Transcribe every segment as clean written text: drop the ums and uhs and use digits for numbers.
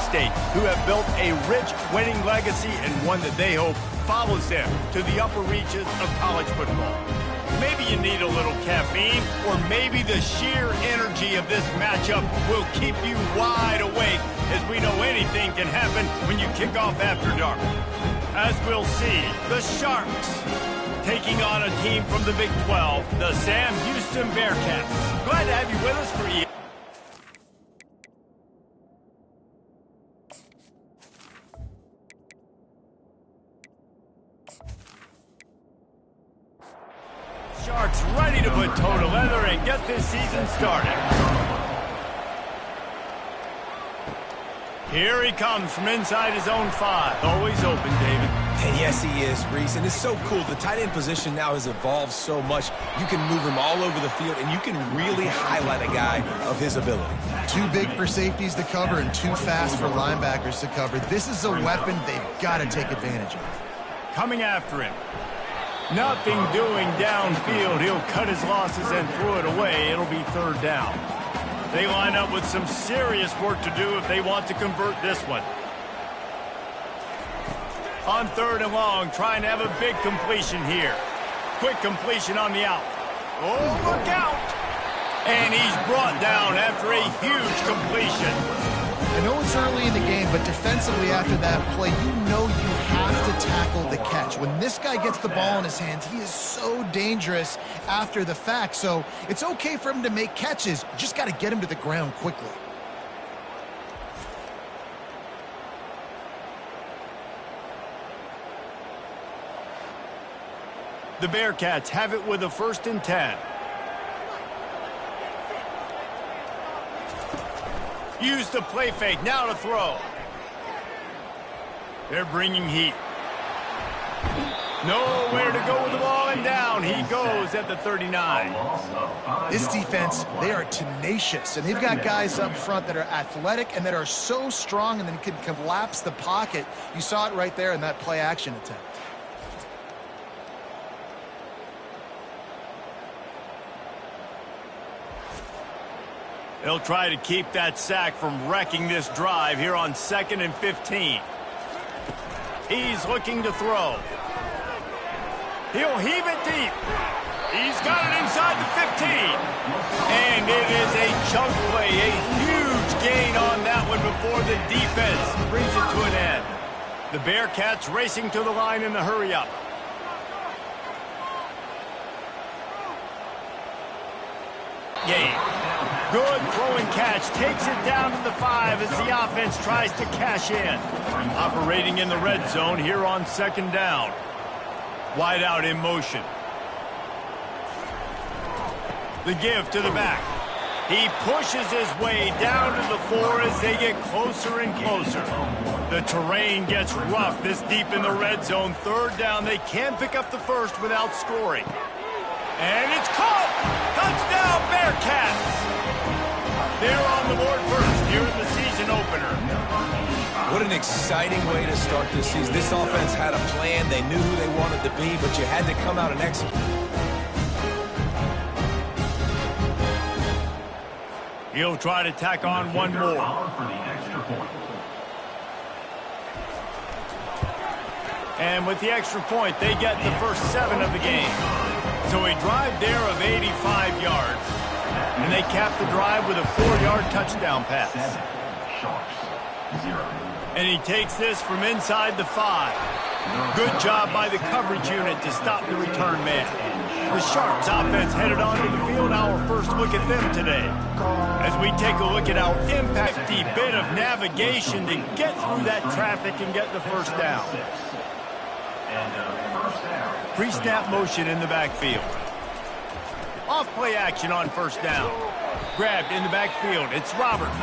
State, who have built a rich winning legacy and one that they hope follows them to the upper reaches of college football. Maybe you need a little caffeine, or maybe the sheer energy of this matchup will keep you wide awake, as we know anything can happen when you kick off after dark. As we'll see, the Sharks taking on a team from the Big 12, the Sam Houston Bearcats. Glad to have you with us for Sharks ready to put toe to leather and get this season started. Here he comes from inside his own 5. Always open, David. And yes, he is, Reese. And it's so cool. The tight end position now has evolved so much. You can move him all over the field, and you can really highlight a guy of his ability. Too big for safeties to cover and too fast for linebackers to cover. This is a weapon they've got to take advantage of. Coming after him. Nothing doing downfield. He'll cut his losses and throw it away. It'll be third down. They line up with some serious work to do if they want to convert this one. On third and long, trying to have a big completion here. Quick completion on the out. Oh, look out! And he's brought down after a huge completion. I know it's early in the game, but defensively after that play, you know you have to tackle the catch. When this guy gets the ball in his hands, he is so dangerous after the fact. So it's okay for him to make catches. You just got to get him to the ground quickly. The Bearcats have it with a 1st and 10. Use the play fake, now to throw. They're bringing heat. Nowhere to go with the ball, and down he goes at the 39. This defense, they are tenacious, and they've got guys up front that are athletic and that are so strong and then can collapse the pocket. You saw it right there in that play action attempt. They'll try to keep that sack from wrecking this drive here on 2nd and 15. He's looking to throw. He'll heave it deep. He's got it inside the 15. And it is a chunk play, a huge gain on that one before the defense brings it to an end. The Bearcats racing to the line in the hurry-up. Game. Good throwing catch, takes it down to the 5 as the offense tries to cash in. Operating in the red zone here on 2nd down. Wide out in motion. The give to the back. He pushes his way down to the 4 as they get closer and closer. The terrain gets rough this deep in the red zone. 3rd down, they can't pick up the 1st without scoring. And it's caught! Touchdown, Bearcats! They're on the board first here in the season opener. What an exciting way to start this season. This offense had a plan. They knew who they wanted to be, but you had to come out and execute. He'll try to tack on one more. And with the extra point, they get the first 7 of the game. So a drive there of 85 yards. And they cap the drive with a 4-yard touchdown pass. And he takes this from inside the 5. Good job by the coverage unit to stop the return man. The Sharks offense headed onto the field. Our first look at them today. As we take a look at our impact, 50 bit of navigation to get through that traffic and get the first down. Pre-snap motion in the backfield. Off play action on 1st down. Grabbed in the backfield. It's Roberts.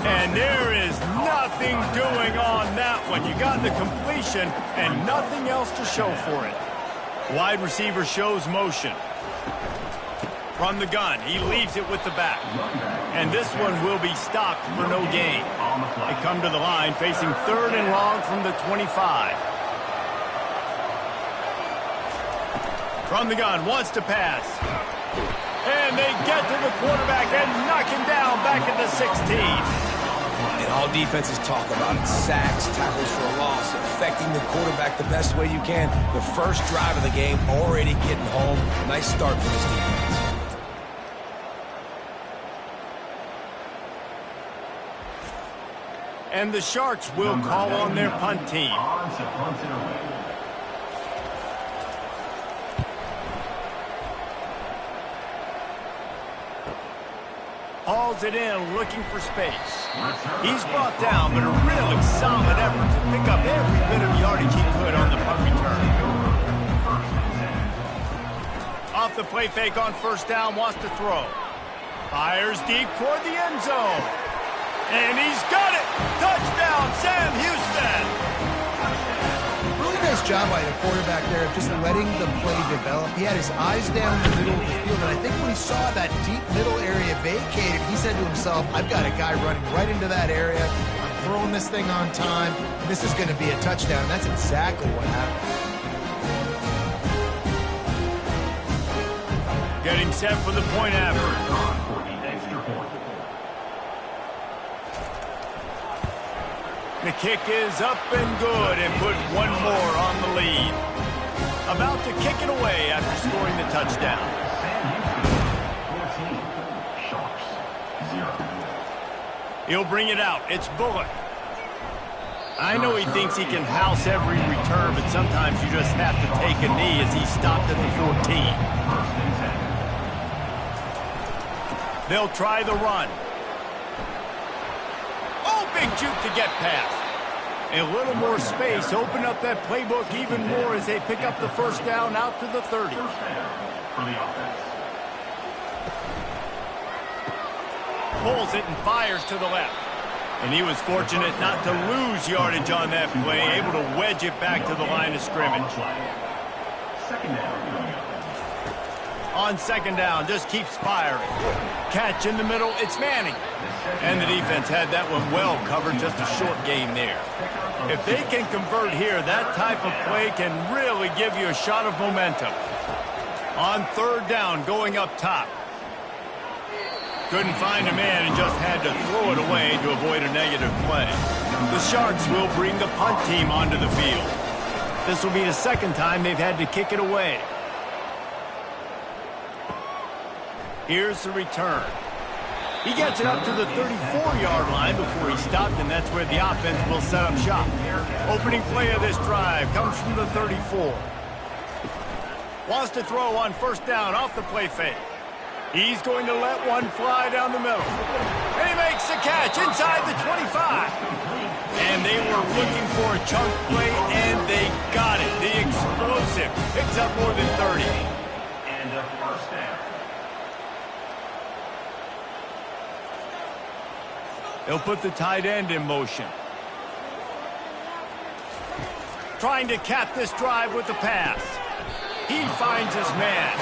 And there is nothing doing on that one. You got the completion and nothing else to show for it. Wide receiver shows motion. From the gun, he leaves it with the back. And this one will be stopped for no gain. They come to the line facing 3rd and long from the 25. From the gun, wants to pass. And they get to the quarterback and knock him down back at the 16. And all defenses talk about it. Sacks, tackles for a loss, affecting the quarterback the best way you can. The first drive of the game, already getting home. Nice start for this defense. And the Sharks will call on their punt team. Hauls it in, looking for space. He's brought down, but a really solid effort to pick up every bit of yardage he could on the punt return. Off the play fake on first down, wants to throw. Fires deep toward the end zone. And he's got it! Touchdown, Sam Houston! Really nice job by the quarterback there of just letting the play develop. He had his eyes down the middle of the field, and I think when he saw that deep middle area vacated, he said to himself, I've got a guy running right into that area. I'm throwing this thing on time, and this is going to be a touchdown. That's exactly what happened. Getting set for the point after. The kick is up and good and put one more on the lead. About to kick it away after scoring the touchdown. He'll bring it out. It's Bullock. I know he thinks he can house every return, but sometimes you just have to take a knee as he stopped at the 14. They'll try the run. Oh, big juke to get past. A little more space, open up that playbook even more as they pick up the first down out to the 30. Pulls it and fires to the left. And he was fortunate not to lose yardage on that play, able to wedge it back to the line of scrimmage. On second down, just keeps firing. Catch in the middle, it's Manning. And the defense had that one well covered, just a short game there. If they can convert here, that type of play can really give you a shot of momentum. On third down, going up top. Couldn't find a man and just had to throw it away to avoid a negative play. The Sharks will bring the punt team onto the field. This will be the second time they've had to kick it away. Here's the return. He gets it up to the 34-yard line before he stopped, and that's where the offense will set up shop. Opening play of this drive comes from the 34. Wants to throw on first down off the play fake. He's going to let one fly down the middle. And he makes the catch inside the 25. And they were looking for a chunk play, and they got it. The explosive picks up more than 30. And a first down. They'll put the tight end in motion. Trying to cap this drive with the pass. He finds his man.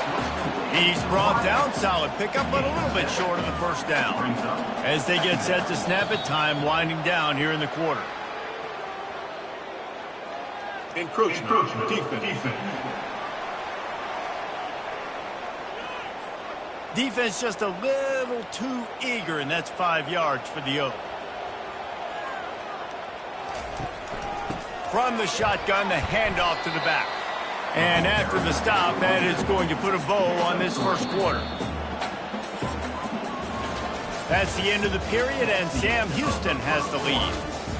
He's brought down, solid pickup, but a little bit short of the first down. As they get set to snap it, time winding down here in the quarter. Encroachment. Defense. Defense just a little too eager, and that's 5 yards for the Oak. From the shotgun, the handoff to the back. And after the stop, that is going to put a bow on this first quarter. That's the end of the period, and Sam Houston has the lead.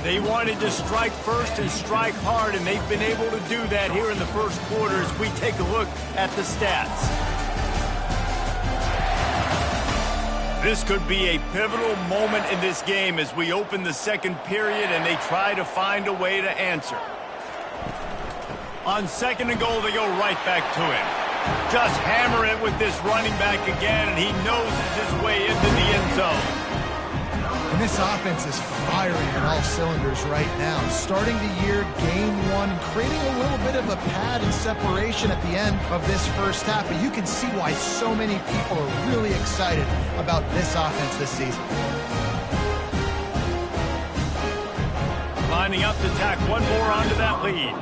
They wanted to strike first and strike hard, and they've been able to do that here in the first quarter as we take a look at the stats. This could be a pivotal moment in this game as we open the second period and they try to find a way to answer. On second and goal, they go right back to him. Just hammer it with this running back again, and he noses his way into the end zone. And this offense is firing on all cylinders right now. Starting the year, game one, and creating a little bit of a pad and separation at the end of this first half. But you can see why so many people are really excited about this offense this season. Lining up to tack one more onto that lead.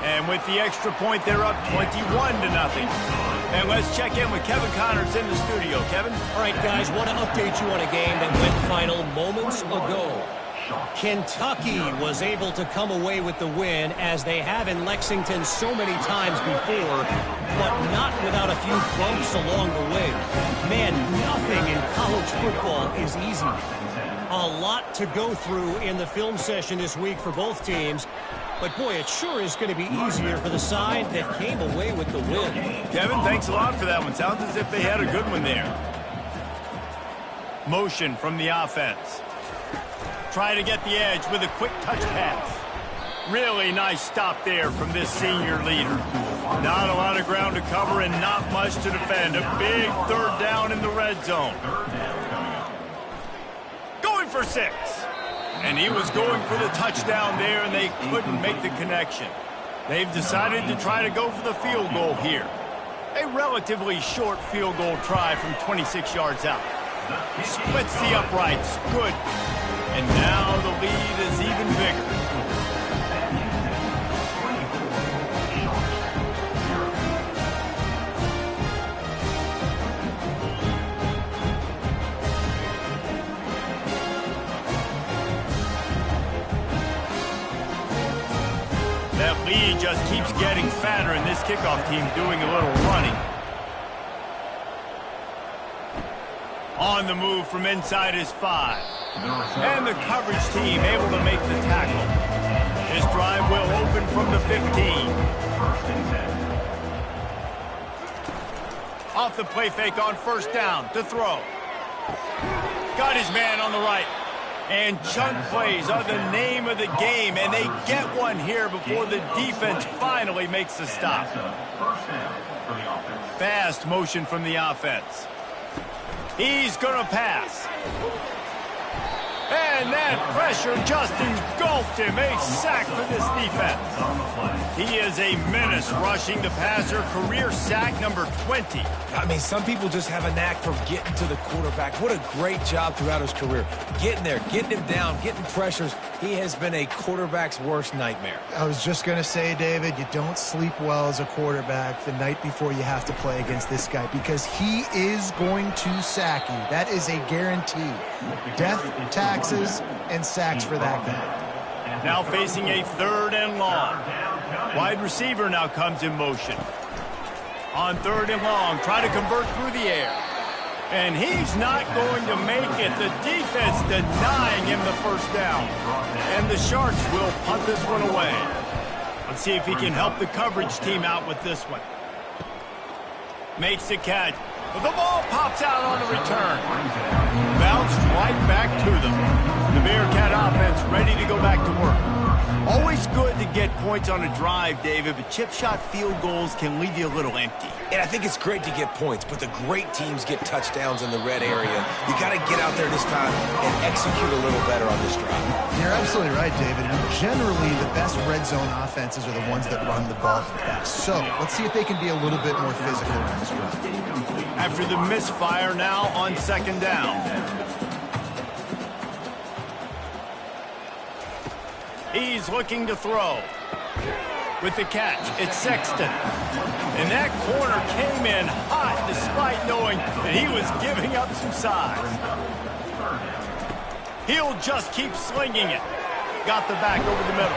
And with the extra point, they're up 21-0. And let's check in with Kevin Connors in the studio. Kevin? All right, guys, want to update you on a game that went final moments ago. Kentucky was able to come away with the win, as they have in Lexington so many times before, but not without a few bumps along the way. Man, nothing in college football is easy. A lot to go through in the film session this week for both teams. But, boy, it sure is going to be easier for the side that came away with the win. Kevin, thanks a lot for that one. Sounds as if they had a good one there. Motion from the offense. Try to get the edge with a quick touch pass. Really nice stop there from this senior leader. Not a lot of ground to cover and not much to defend. A big third down in the red zone. Going for 6. And he was going for the touchdown there, and they couldn't make the connection. They've decided to try to go for the field goal here. A relatively short field goal try from 26 yards out. Splits the uprights. Good. And now the lead is even bigger. That lead just keeps getting fatter, and this kickoff team doing a little running. On the move from inside his 5. And the coverage team able to make the tackle. This drive will open from the 15. Off the play fake on first down to throw. Got his man on the right. And chunk plays are the name of the game, and they get one here before the defense finally makes the stop. Fast motion from the offense. He's going to pass. And that pressure just engulfed him. A sack for this defense. He is a menace rushing the passer. Career sack number 20. I mean, some people just have a knack for getting to the quarterback. What a great job throughout his career. Getting there, getting him down, getting pressures. He has been a quarterback's worst nightmare. I was just going to say, David, you don't sleep well as a quarterback the night before you have to play against this guy, because he is going to sack you. That is a guarantee. Death, taxes, and sacks for that guy. Now facing a 3rd and long. Wide receiver now comes in motion. On 3rd and long, try to convert through the air. And he's not going to make it. The defense denying him the first down. And the Sharks will punt this one away. Let's see if he can help the coverage team out with this one. Makes the catch. The ball pops out on the return. Bounced right back to them. The Bearcat offense ready to go back to work. Always good to get points on a drive, David, but chip shot field goals can leave you a little empty. And I think it's great to get points, but the great teams get touchdowns in the red area. You got to get out there this time and execute a little better on this drive. You're absolutely right, David. And generally, the best red zone offenses are the ones that run the ball the best. So let's see if they can be a little bit more physical on this drive. After the misfire now on 2nd down. He's looking to throw. With the catch, it's Sexton. And that corner came in hot despite knowing that he was giving up some size. He'll just keep slinging it. Got the back over the middle.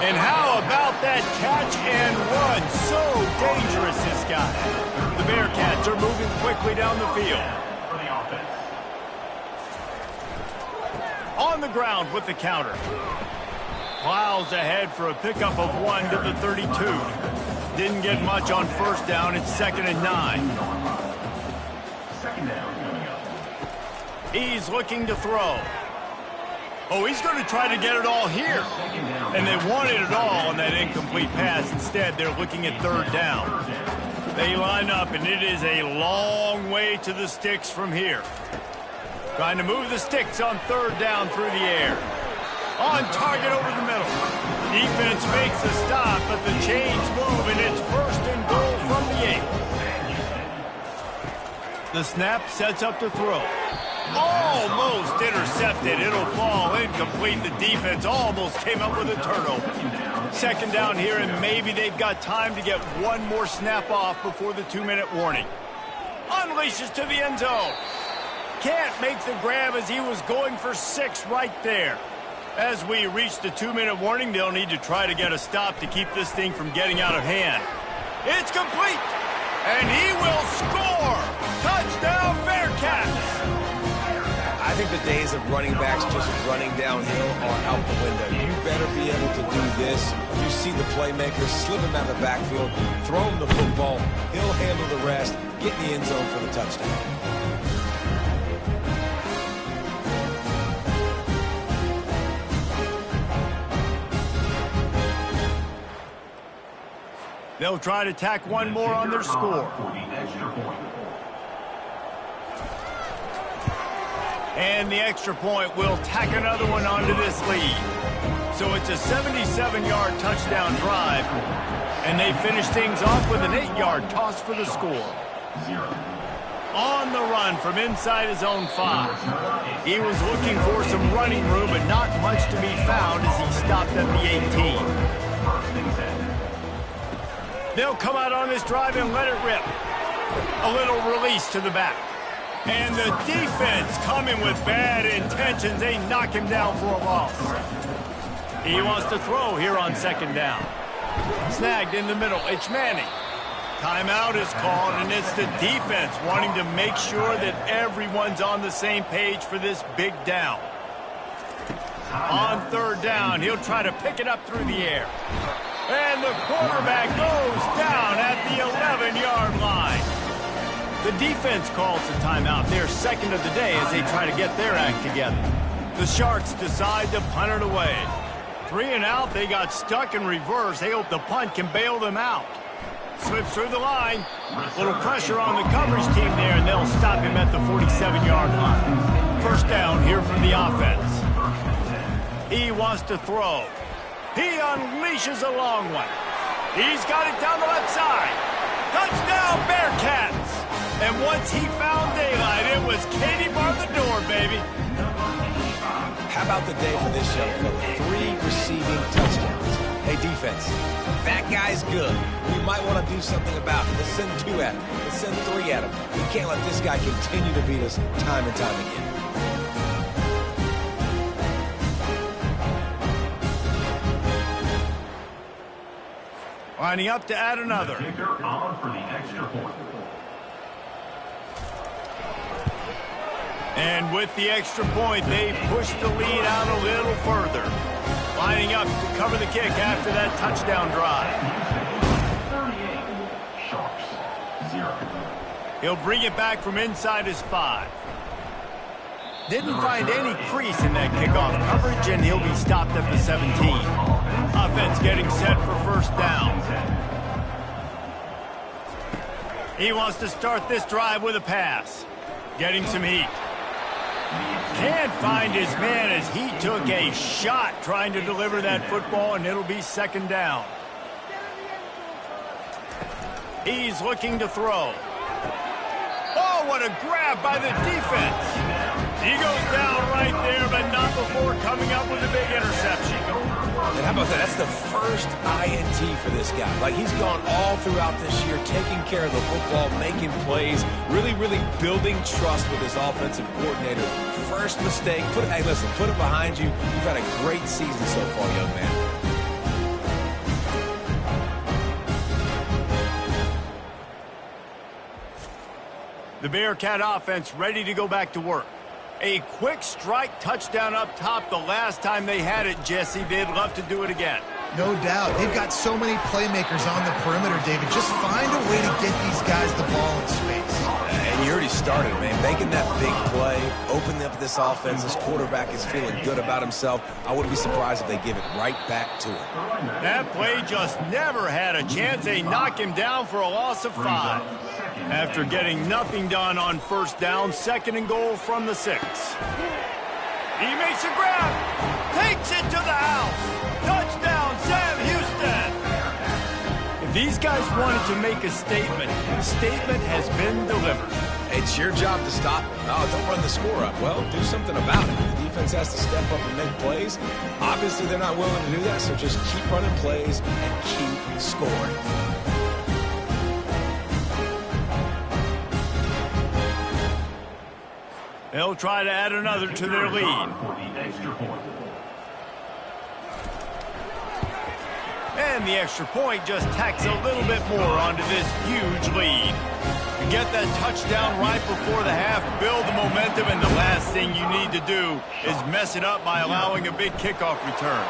And how about that catch and run? So dangerous, this guy. The Bearcats are moving quickly down the field. On the ground with the counter. Plows ahead for a pickup of 1 to the 32. Didn't get much on first down. It's 2nd and 9. He's looking to throw. Oh, he's going to try to get it all here. And they wanted it all on that incomplete pass. Instead, they're looking at 3rd down. They line up, and it is a long way to the sticks from here. Trying to move the sticks on 3rd down through the air. On target over the middle. Defense makes a stop, but the chains move, and it's 1st and goal from the 8. The snap sets up to throw. Almost intercepted. It'll fall incomplete. The defense almost came up with a turnover. Second down here, and maybe they've got time to get one more snap off before the 2-minute warning. Unleashes to the end zone. Can't make the grab as he was going for 6 right there. As we reach the 2-minute warning, they'll need to try to get a stop to keep this thing from getting out of hand. It's complete, and he will score. Touchdown, Bearcats. I think the days of running backs just running downhill are out the window. You better be able to do this. You see the playmaker, slip him out of the backfield, throw him the football. He'll handle the rest, get in the end zone for the touchdown. They'll try to tack one more on their score. And the extra point will tack another one onto this lead. So it's a 77-yard touchdown drive. And they finish things off with an 8-yard toss for the score. On the run from inside his own 5. He was looking for some running room, but not much to be found as he stopped at the 18. They'll come out on this drive and let it rip. A little release to the back. And the defense coming with bad intentions. They knock him down for a loss. He wants to throw here on second down. Snagged in the middle. It's Manning. Timeout is called, and it's the defense wanting to make sure that everyone's on the same page for this big down. On third down, he'll try to pick it up through the air. And the quarterback goes down at the 11-yard line. The defense calls the timeout, their second of the day, as they try to get their act together. The Sharks decide to punt it away. 3 and out, they got stuck in reverse. They hope the punt can bail them out. Slips through the line. Little pressure on the coverage team there, and they'll stop him at the 47-yard line. First down here from the offense. He wants to throw. He unleashes a long one. He's got it down the left side. Touchdown, Bearcats! And once he found daylight, it was Katie bar the door, baby. How about the day for this young fella? 3 receiving touchdowns. Hey, defense, that guy's good. We might want to do something about it. Let's send 2 at him. Let's send 3 at him. We can't let this guy continue to beat us time and time again. Lining up to add another. On for the extra point. And with the extra point, they push the lead out a little further. Lining up to cover the kick after that touchdown drive. 38, Sharks, 0. He'll bring it back from inside his 5. Didn't find any crease in that kickoff coverage, and he'll be stopped at the 17. Offense getting set for first down. He wants to start this drive with a pass. Getting some heat. Can't find his man as he took a shot trying to deliver that football, and it'll be second down. He's looking to throw. Oh, what a grab by the defense. He goes down right there, but not before coming up with a big interception. And how about that? That's the first INT for this guy. Like, he's gone all throughout this year, taking care of the football, making plays, really building trust with his offensive coordinator. First mistake. Hey, listen, put it behind you. You've had a great season so far, young man. The Bearcat offense ready to go back to work. A quick strike touchdown up top the last time they had it, Jesse. They'd love to do it again. No doubt. They've got so many playmakers on the perimeter, David. Just find a way to get these guys the ball in space. And you already started, man. Making that big play, opening up this offense. This quarterback is feeling good about himself. I wouldn't be surprised if they give it right back to him. That play just never had a chance. They knock him down for a loss of 5. After getting nothing done on first down, 2nd and goal from the 6. He makes a grab. Takes it to the house. Touchdown, Sam Houston. If these guys wanted to make a statement, the statement has been delivered. It's your job to stop him. No, don't run the score up. Well, do something about it. The offense has to step up and make plays. Obviously, they're not willing to do that, so just keep running plays and keep scoring. They'll try to add another to their lead. And the extra point just tacks a little bit more onto this huge lead. You get that touchdown right before the half, build the momentum, and the last thing you need to do is mess it up by allowing a big kickoff return.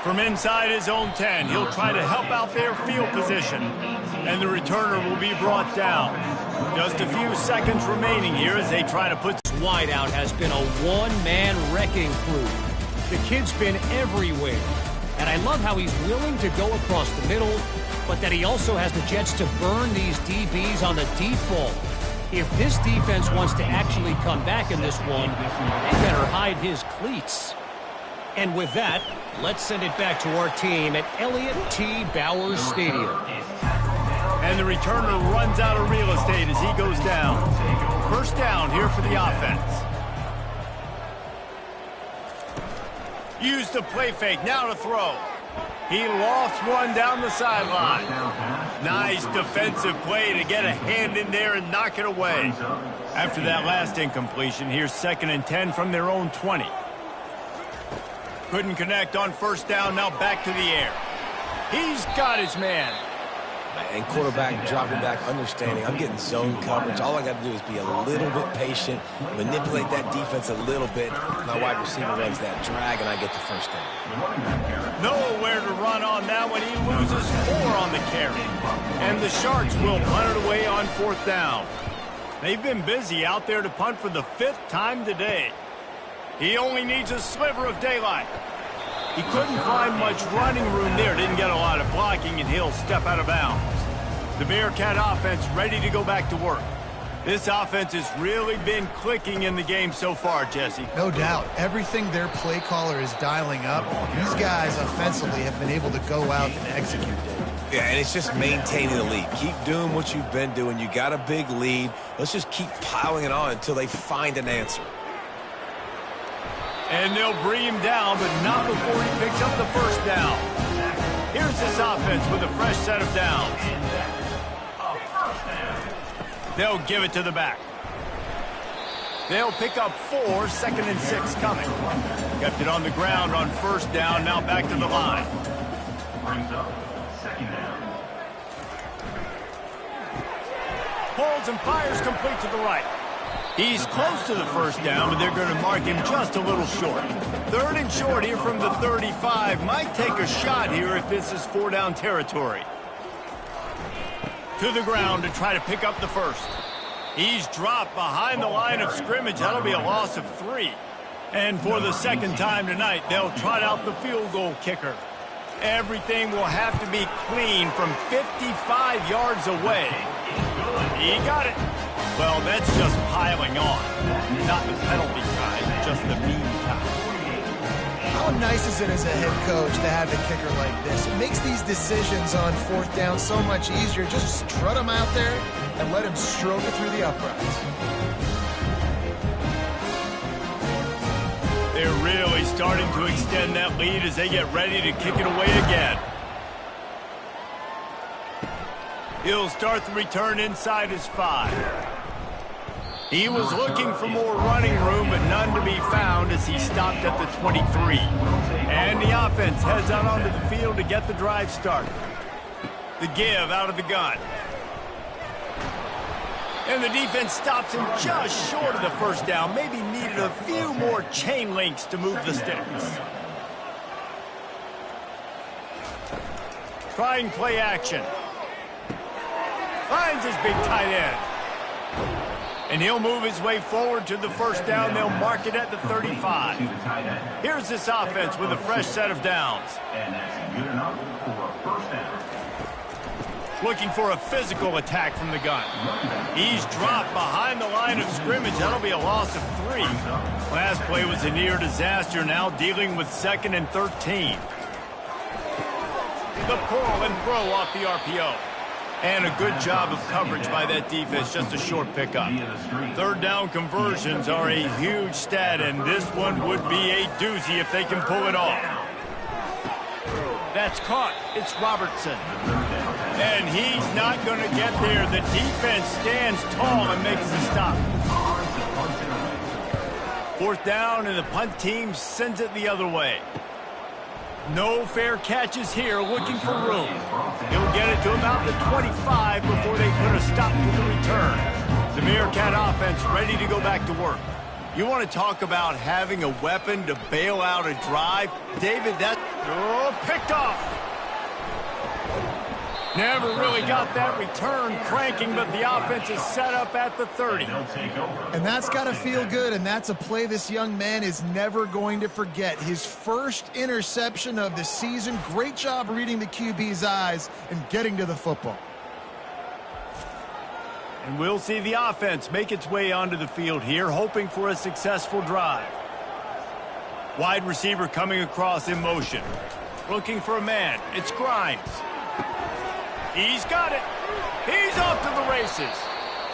From inside his own 10, he'll try to help out their field position, and the returner will be brought down. Just a few seconds remaining here as they try to put... Wideout has been a one-man wrecking crew. The kid's been everywhere, and I love how he's willing to go across the middle, but that he also has the jets to burn these DBs on the deep ball. If this defense wants to actually come back in this one, they better hide his cleats. And with that, let's send it back to our team at Elliott T. Bowers Stadium. And the returner runs out of real estate as he goes down. First down here for the offense. Use the play fake, now to throw. He lofts one down the sideline. Nice defensive play to get a hand in there and knock it away. After that last incompletion, here's 2nd and 10 from their own 20. Couldn't connect on first down, now back to the air. He's got his man. And quarterback dropping back, understanding I'm getting zone coverage. All I got to do is be a little bit patient, manipulate that defense a little bit. My wide receiver runs that drag, and I get the first down. Nowhere to run on that one. He loses 4 on the carry. And the Sharks will punt it away on 4th down. They've been busy out there to punt for the 5th time today. He only needs a sliver of daylight. He couldn't find much running room there. Didn't get a lot of blocking, and he'll step out of bounds. The Bearcat offense ready to go back to work. This offense has really been clicking in the game so far, Jesse. No doubt. Everything their play caller is dialing up, these guys offensively have been able to go out and execute it. Yeah, and it's just maintaining the lead. Keep doing what you've been doing. You got a big lead. Let's just keep piling it on until they find an answer. And they'll bring him down, but not before he picks up the first down. Here's this offense with a fresh set of downs. They'll give it to the back. They'll pick up 4, 2nd and 6 coming. Kept it on the ground on first down, now back to the line. Brings up 2nd down. Pulls and fires complete to the right. He's close to the first down, but they're going to mark him just a little short. 3rd and short here from the 35. Might take a shot here if this is 4-down territory. To the ground to try to pick up the first. He's dropped behind the line of scrimmage. That'll be a loss of 3. And for the 2nd time tonight, they'll trot out the field goal kicker. Everything will have to be clean from 55 yards away. He got it. Well, that's just piling on. Not the penalty time, just the mean time. How nice is it as a head coach to have a kicker like this? It makes these decisions on 4th down so much easier. Just strut him out there and let him stroke it through the uprights. They're really starting to extend that lead as they get ready to kick it away again. He'll start the return inside his 5. He was looking for more running room, but none to be found as he stopped at the 23. And the offense heads out onto the field to get the drive started. The give out of the gun. And the defense stops him just short of the first down. Maybe needed a few more chain links to move the sticks. Trying play action. Finds his big tight end. And he'll move his way forward to the first down. They'll mark it at the 35. Here's this offense with a fresh set of downs. And that's good enough for a first down. Looking for a physical attack from the gun. He's dropped behind the line of scrimmage. That'll be a loss of 3. Last play was a near disaster, now dealing with 2nd and 13. The pull and throw off the RPO. And a good job of coverage by that defense, just a short pickup. Third down conversions are a huge stat, and this one would be a doozy if they can pull it off. That's caught. It's Robertson. And he's not going to get there. The defense stands tall and makes the stop. Fourth down, and the punt team sends it the other way. No fair catches here, looking for room. He'll get it to about the 25 before they put a stop to the return. The Bearcat offense ready to go back to work. You want to talk about having a weapon to bail out a drive? David, picked off. Never really got that return cranking, but the offense is set up at the 30. And that's got to feel good, and that's a play this young man is never going to forget. His first interception of the season. Great job reading the QB's eyes and getting to the football. And we'll see the offense make its way onto the field here, hoping for a successful drive. Wide receiver coming across in motion. Looking for a man. It's Grimes. He's got it. He's off to the races.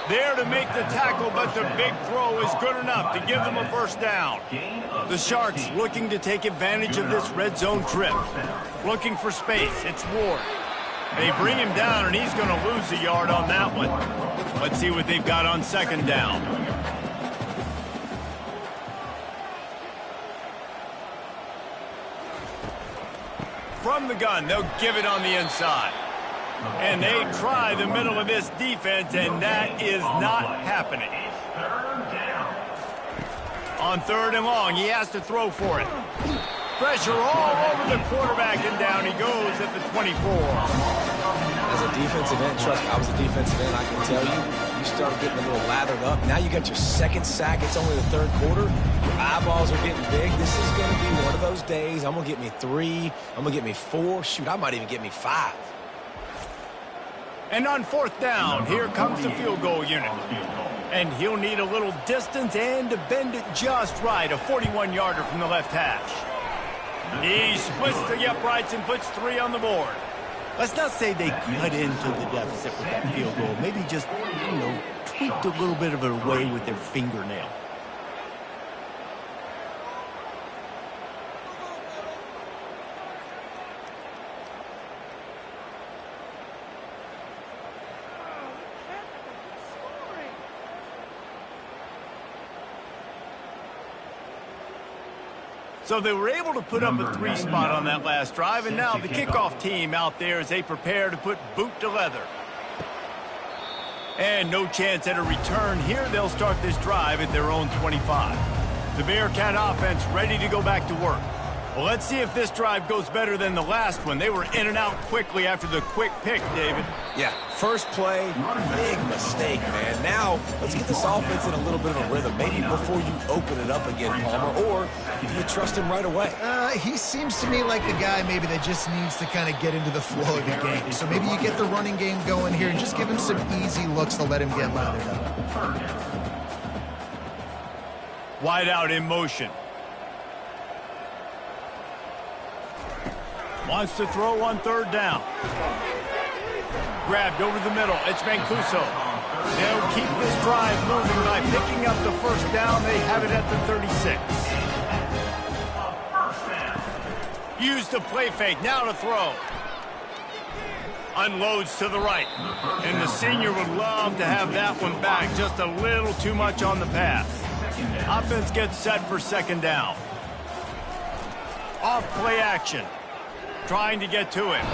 There to make the tackle, but the big throw is good enough to give them a first down. The Sharks looking to take advantage of this red zone trip. Looking for space. It's Ward. They bring him down, and he's going to lose a yard on that one. Let's see what they've got on second down. From the gun, they'll give it on the inside. And they try the middle of this defense, and that is not happening. On third and long, he has to throw for it. Pressure all over the quarterback, and down he goes at the 24. As a defensive end, trust me, I was a defensive end, I can tell you, you start getting a little lathered up. Now you got your second sack. It's only the third quarter. Your eyeballs are getting big. This is going to be one of those days. I'm going to get me 3. I'm going to get me 4. Shoot, I might even get me 5. And on fourth down, here comes the field goal unit. And he'll need a little distance and to bend it just right. A 41-yarder from the left hash. He splits the uprights and puts 3 on the board. Let's not say they cut into the deficit with that field goal. Maybe just, tweaked a little bit of it away with their fingernail. So they were able to put up a 3 spot on that last drive, and now the kickoff team out there as they prepare to put boot to leather. And no chance at a return here. They'll start this drive at their own 25. The Bearcat offense ready to go back to work. Well, let's see if this drive goes better than the last one. They were in and out quickly after the quick pick, David. Yeah, first play, big mistake, man. Now, let's get this offense in a little bit of a rhythm. Maybe before you open it up again, Palmer, or do you trust him right away? He seems to me like the guy maybe that just needs to kind of get into the flow of the game. So maybe you get the running game going here and just give him some easy looks to let him get lathered up. Wide out in motion. Wants to throw on third down. Grabbed over the middle. It's Mancuso. They'll keep this drive moving by picking up the first down. They have it at the 36. Use the play fake. Now to throw. Unloads to the right. And the senior would love to have that one back. Just a little too much on the pass. Offense gets set for second down. Off play action. Trying to get to him.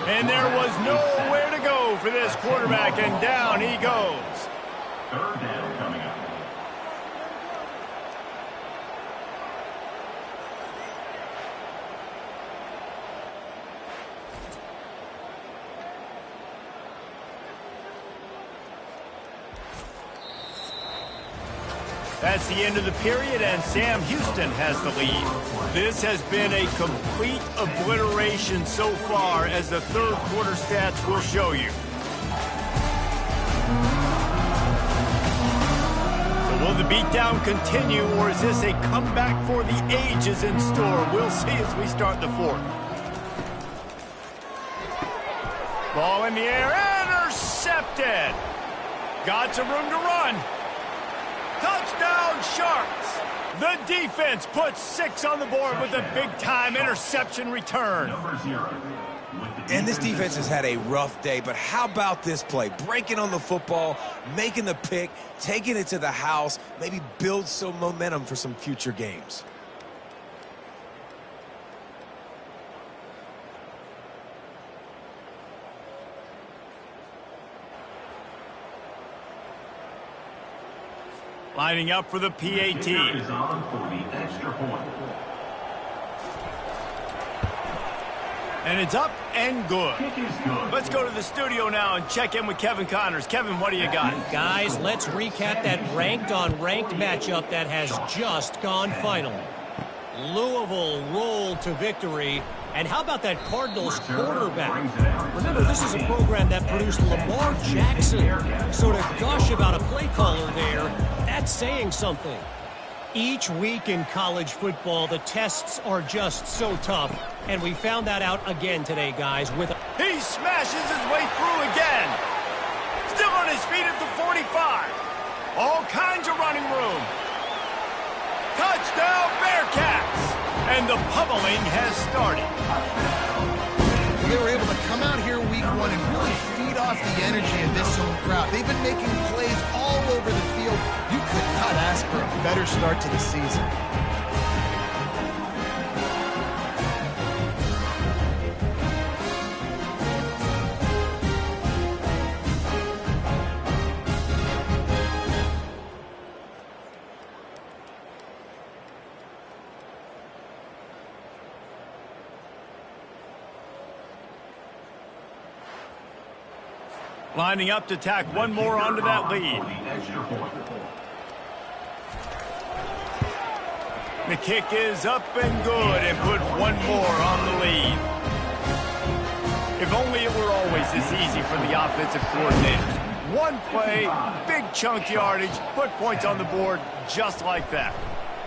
And there was nowhere to go for this quarterback, and down he goes. Third down coming up. That's the end of the period, and Sam Houston has the lead. This has been a complete obliteration so far, as the third quarter stats will show you. So will the beatdown continue, or is this a comeback for the ages in store? We'll see as we start the fourth. Ball in the air, and Intercepted. Got some room to run. Touchdown, Sharks. The defense puts 6 on the board with a big-time interception return. And this defense has had a rough day, but how about this play? Breaking on the football, making the pick, taking it to the house, maybe build some momentum for some future games. Lining up for the PAT. And it's up and good. Let's go to the studio now and check in with Kevin Connors. Kevin, what do you got? Guys, let's recap that ranked-on-ranked matchup that has just gone final. Louisville rolled to victory. And how about that Cardinals quarterback? Remember, this is a program that produced Lamar Jackson. So to gush about a play caller there, that's saying something. Each week in college football, the tests are just so tough. And we found that out again today, guys. He smashes his way through again. Still on his feet at the 45. All kinds of running room. Touchdown, Bearcats! And the pummeling has started. They were able to come out here week 1 and really feed off the energy of this home crowd. They've been making plays all over the field. You could not ask for a better start to the season. Lining up to tack one more onto that lead. The kick is up and good and put one more on the lead. If only it were always this easy for the offensive coordinators. One play, big chunk yardage, put points on the board just like that.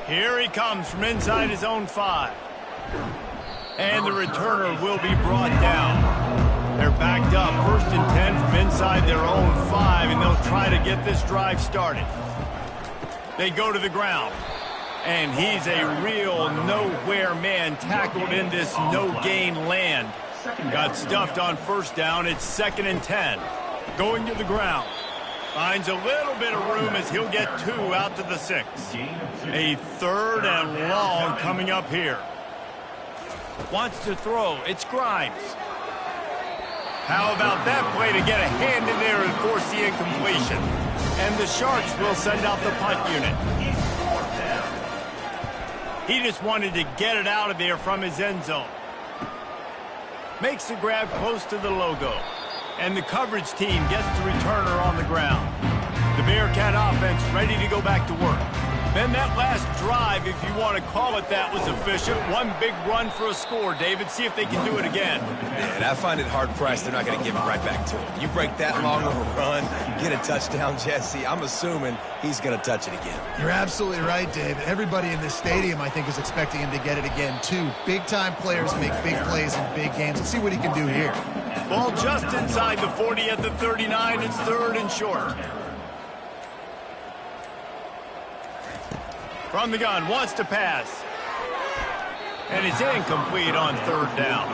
Here he comes from inside his own 5. And the returner will be brought down. They're backed up, 1st and 10 from inside their own 5, and they'll try to get this drive started. They go to the ground, and he's a real nowhere man tackled in this no-gain land. Got stuffed on 1st down. It's 2nd and 10. Going to the ground. Finds a little bit of room as he'll get 2 out to the 6. A 3rd and long coming up here. Wants to throw. It's Grimes. How about that play to get a hand in there and force the incompletion? And the Sharks will send out the punt unit. He just wanted to get it out of there from his end zone. Makes the grab close to the logo. And the coverage team gets the returner on the ground. The Bearcat offense ready to go back to work. Then that last drive, if you want to call it that, was efficient. One big run for a score, David. See if they can do it again. And I find it hard-pressed they're not going to give it right back to him. You break that long of a run, get a touchdown, Jesse, I'm assuming he's going to touch it again. You're absolutely right, Dave. Everybody in this stadium, I think, is expecting him to get it again, too. Big-time players make big plays in big games. Let's see what he can do here. Ball just inside the 40 at the 39. It's 3rd and short. From the gun, wants to pass. And it's incomplete on 3rd down.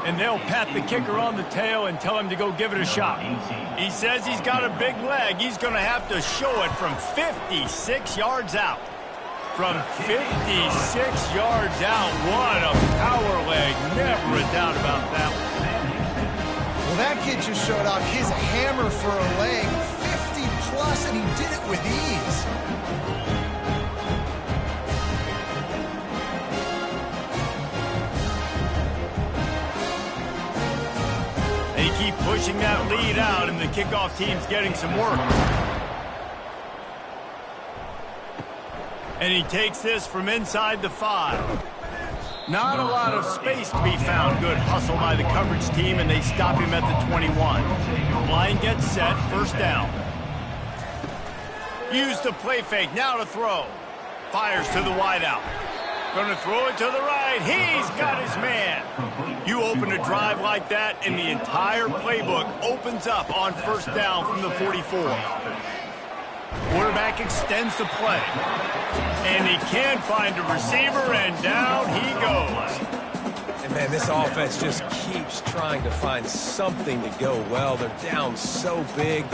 And they'll pat the kicker on the tail and tell him to go give it a shot. He says he's got a big leg. He's going to have to show it from 56 yards out. From 56 yards out, what a power leg. Never a doubt about that one. Well, that kid just showed off his hammer for a leg. 50-plus, and he did it with ease. They keep pushing that lead out, and the kickoff team's getting some work. And he takes this from inside the 5. Not a lot of space to be found. Good hustle by the coverage team, and they stop him at the 21. Line gets set, 1st down. Use the play fake, now to throw. Fires to the wideout. Gonna throw it to the right. He's got his man. You open a drive like that, and the entire playbook opens up on first down from the 44. Quarterback extends the play. And he can find a receiver, and down he goes. And, man, this offense just keeps trying to find something to go well. They're down so big.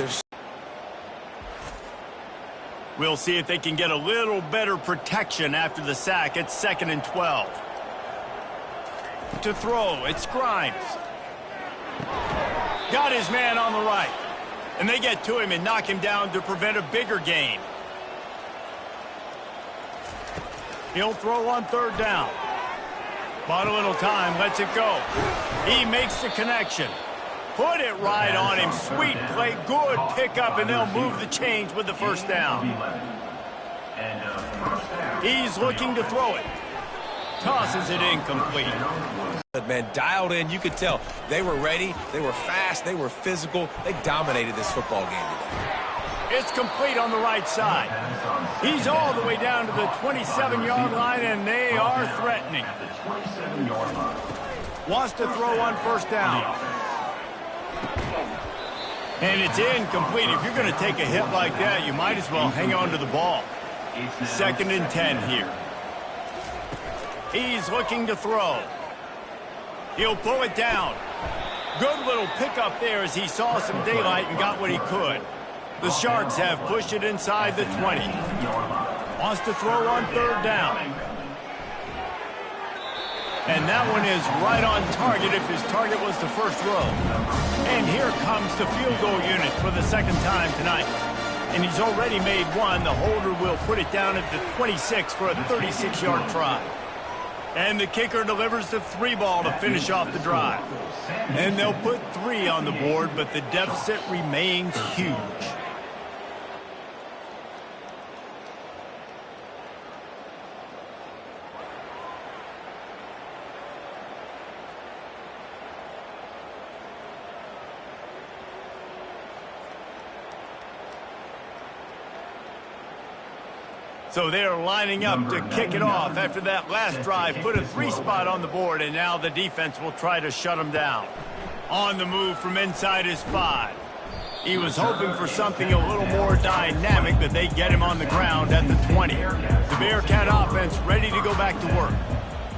We'll see if they can get a little better protection after the sack at 2nd and 12. To throw, it's Grimes. Got his man on the right. And they get to him and knock him down to prevent a bigger gain. He'll throw on 3rd down. Bought a little time, lets it go. He makes the connection. Put it right on him. Sweet play, good pickup, and they'll move the chains with the first down. He's looking to throw it. Tosses it incomplete. Man, dialed in, you could tell they were ready, they were fast, they were physical. They dominated this football game today. It's complete on the right side. He's all the way down to the 27-yard line, and they are threatening. Wants to throw on 1st down. And it's incomplete. If you're going to take a hit like that, you might as well hang on to the ball. 2nd and 10 here. He's looking to throw. He'll pull it down. Good little pickup there as he saw some daylight and got what he could. The Sharks have pushed it inside the 20. Wants to throw on 3rd down. And that one is right on target if his target was the first row. And here comes the field goal unit for the 2nd time tonight. And he's already made one. The holder will put it down at the 26 for a 36-yard try. And the kicker delivers the 3-ball to finish off the drive. And they'll put 3 on the board, but the deficit remains huge. So they're lining up to kick it off after that last drive. Put a 3 spot on the board, and now the defense will try to shut them down. On the move from inside his 5. He was hoping for something a little more dynamic, but they get him on the ground at the 20. The Bearcat offense ready to go back to work.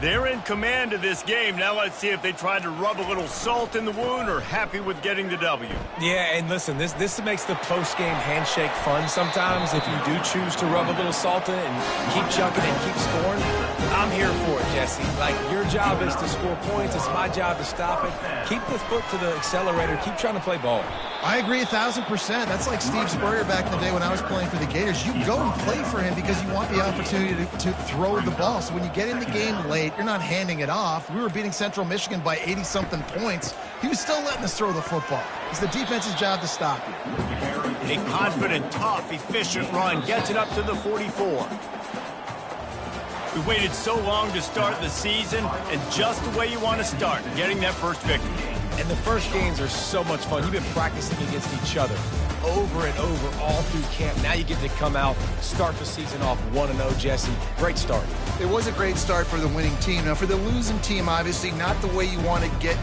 They're in command of this game. Now let's see if they try to rub a little salt in the wound or happy with getting the W. Yeah, and listen, this makes the post-game handshake fun sometimes. If you do choose to rub a little salt in it and keep chucking and keep scoring, I'm here for it, Jesse. Like, your job is to score points. It's my job to stop it. Keep the foot to the accelerator. Keep trying to play ball. I agree 1,000%. That's like Steve Spurrier back in the day when I was playing for the Gators. You go and play for him because you want the opportunity to throw the ball. So when you get in the game late, you're not handing it off. We were beating Central Michigan by 80-something points. He was still letting us throw the football. It's the defense's job to stop you. A confident, tough, efficient run gets it up to the 44. We waited so long to start the season, and just the way you want to start, getting that first victory. And the first games are so much fun. You've been practicing against each other over and over all through camp. Now you get to come out, start the season off 1-0, Jesse. Great start. It was a great start for the winning team. Now, for the losing team, obviously not the way you want to get in.